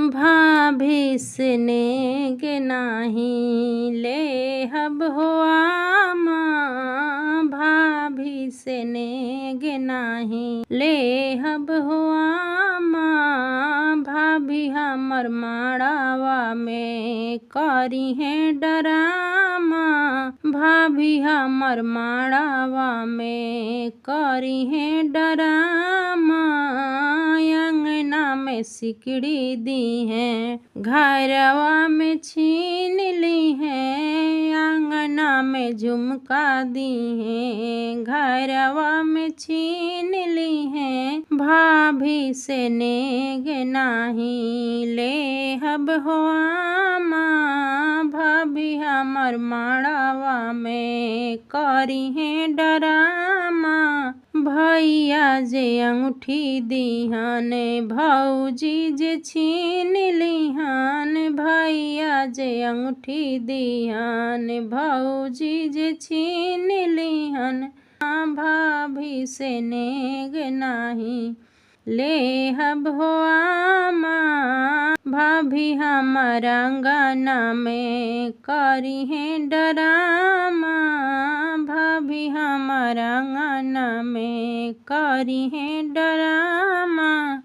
भाभी से नेग नाही लेहब हो आमा, भाभी से नेग नाही लेहब हो आमा। भाभी हमर माड़ावा में करी है डरामा, भाभी हमर माड़ावा में करी है डरामा। अंगना में सिकड़ी दी है, घरवा में छीन ली है। अंगना में झुमका दी है, घरवा में छीन ली है। भाभी से नेग नाही लेहब हो आमा, भाभी हमर माड़ावा में करी है डरामा। भैया जे अंगूठी दीहन, भौजी जे छीन लीहन। भैया जे अंगूठी दीहन, भौजी जे छीन लीहन। भाभी से नेग नाही लेहब हो आमा, भाभी हमर अंगना में करी है डरामा। भाभी हमर अंगना में करी है डरामा।